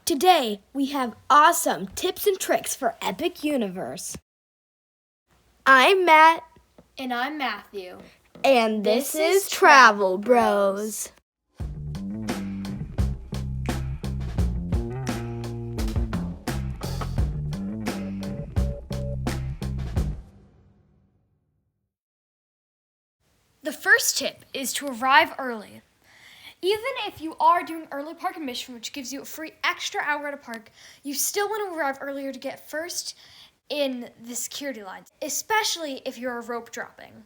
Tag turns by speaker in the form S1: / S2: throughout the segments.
S1: Today, we have awesome tips and tricks for Epic Universe. I'm Matt.
S2: And I'm Matthew.
S1: And this is Travel Bros.
S2: The first tip is to arrive early. Even if you are doing early park admission, which gives you a free extra hour at a park, you still want to arrive earlier to get first in the security lines, especially if you're rope dropping.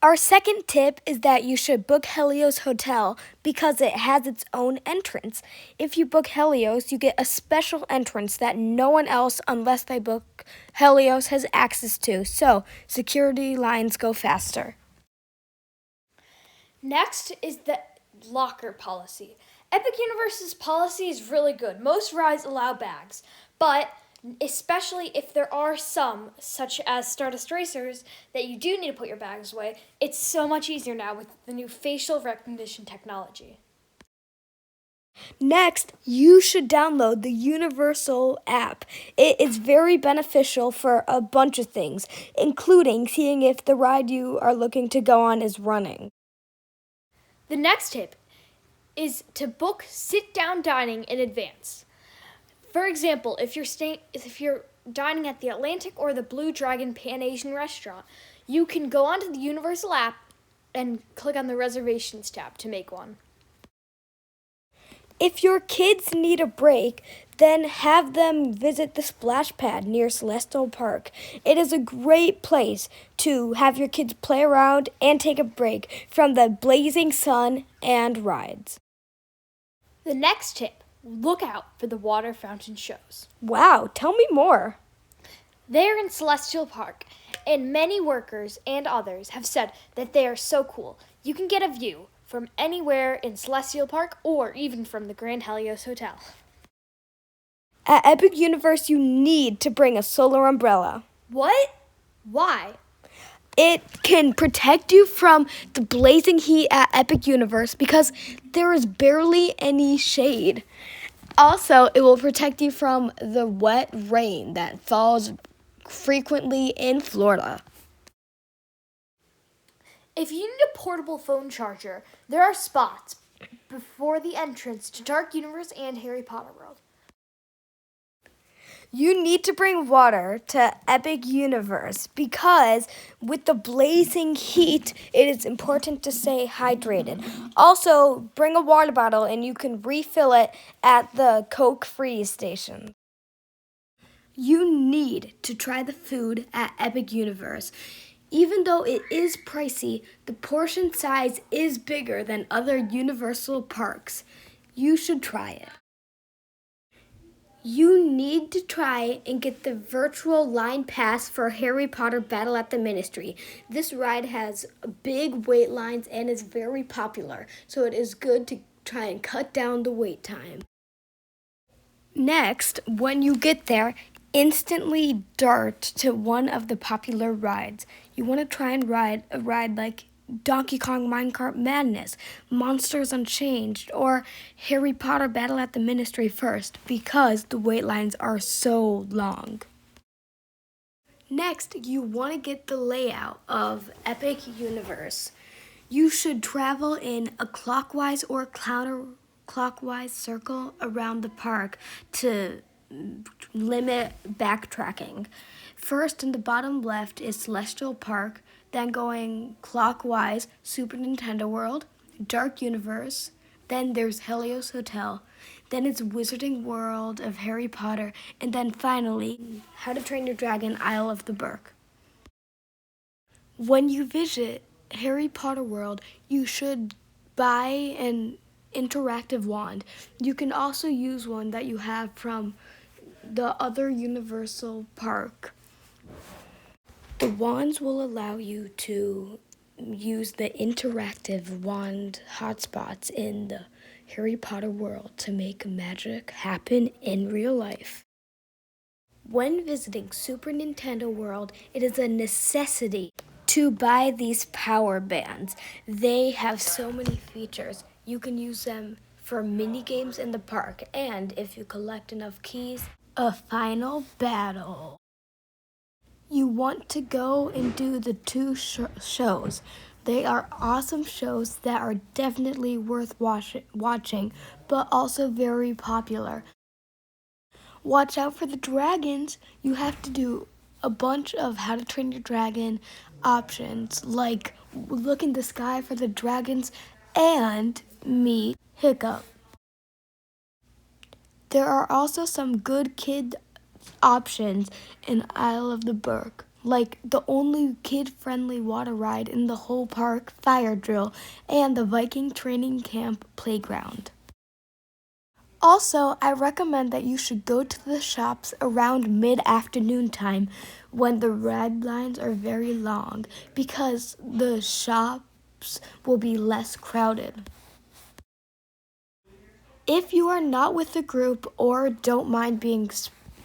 S1: Our second tip is that you should book Helios Hotel because it has its own entrance. If you book Helios, you get a special entrance that no one else, unless they book Helios, has access to, so security lines go faster.
S2: Next is the locker policy. Epic Universe's policy is really good. Most rides allow bags, but especially if there are some, such as Stardust Racers, that you do need to put your bags away, it's so much easier now with the new facial recognition technology.
S1: Next, you should download the Universal app. It is very beneficial for a bunch of things, including seeing if the ride you are looking to go on is running.
S2: The next tip is to book sit-down dining in advance. For example, if you're dining at the Atlantic or the Blue Dragon Pan Asian restaurant, you can go onto the Universal app and click on the reservations tab to make one.
S1: If your kids need a break, then have them visit the splash pad near Celestial Park. It is a great place to have your kids play around and take a break from the blazing sun and rides.
S2: The next tip, look out for the water fountain shows.
S1: Wow, tell me more.
S2: They're in Celestial Park, and many workers and others have said that they are so cool. You can get a view from anywhere in Celestial Park or even from the Grand Helios Hotel.
S1: At Epic Universe, you need to bring a solar umbrella.
S2: What? Why?
S1: It can protect you from the blazing heat at Epic Universe because there is barely any shade. Also, it will protect you from the wet rain that falls frequently in Florida.
S2: If you need a portable phone charger, there are spots before the entrance to Dark Universe and Harry Potter World.
S1: You need to bring water to Epic Universe because with the blazing heat, it is important to stay hydrated. Also, bring a water bottle and you can refill it at the Coke Freeze station. You need to try the food at Epic Universe. Even though it is pricey, the portion size is bigger than other Universal parks. You should try it. You need to try and get the virtual line pass for Harry Potter Battle at the Ministry. This ride has big wait lines and is very popular, so it is good to try and cut down the wait time. Next, when you get there, instantly dart to one of the popular rides. You want to try and ride a ride like Donkey Kong Minecart Madness, Monsters Unchained, or Harry Potter Battle at the Ministry first because the wait lines are so long. Next, you want to get the layout of Epic Universe. You should travel in a clockwise or counterclockwise circle around the park to limit backtracking. First, in the bottom left is Celestial Park, then going clockwise, Super Nintendo World, Dark Universe, then there's Helios Hotel, then it's Wizarding World of Harry Potter, and then finally, How to Train Your Dragon, Isle of the Berk. When you visit Harry Potter World, you should buy an interactive wand. You can also use one that you have from the other Universal Park. The wands will allow you to use the interactive wand hotspots in the Harry Potter world to make magic happen in real life. When visiting Super Nintendo World, it is a necessity to buy these power bands. They have so many features. You can use them for mini games in the park, and if you collect enough keys, a final battle. You want to go and do the two shows. They are awesome shows that are definitely worth watching, but also very popular. Watch out for the dragons. You have to do a bunch of How to Train Your Dragon options, like look in the sky for the dragons and meet Hiccup. There are also some good kid options in Isle of the Burke, like the only kid-friendly water ride in the whole park, Fire Drill, and the Viking Training Camp Playground. Also, I recommend that you should go to the shops around mid-afternoon time when the ride lines are very long, because the shops will be less crowded. If you are not with a group or don't mind being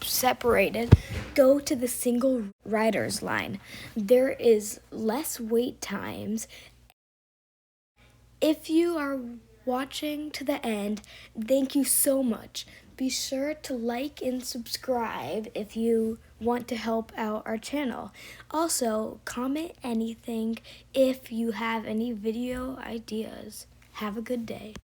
S1: separated, go to the single riders line. There is less wait times. If you are watching to the end, thank you so much. Be sure to like and subscribe if you want to help out our channel. Also, comment anything if you have any video ideas. Have a good day.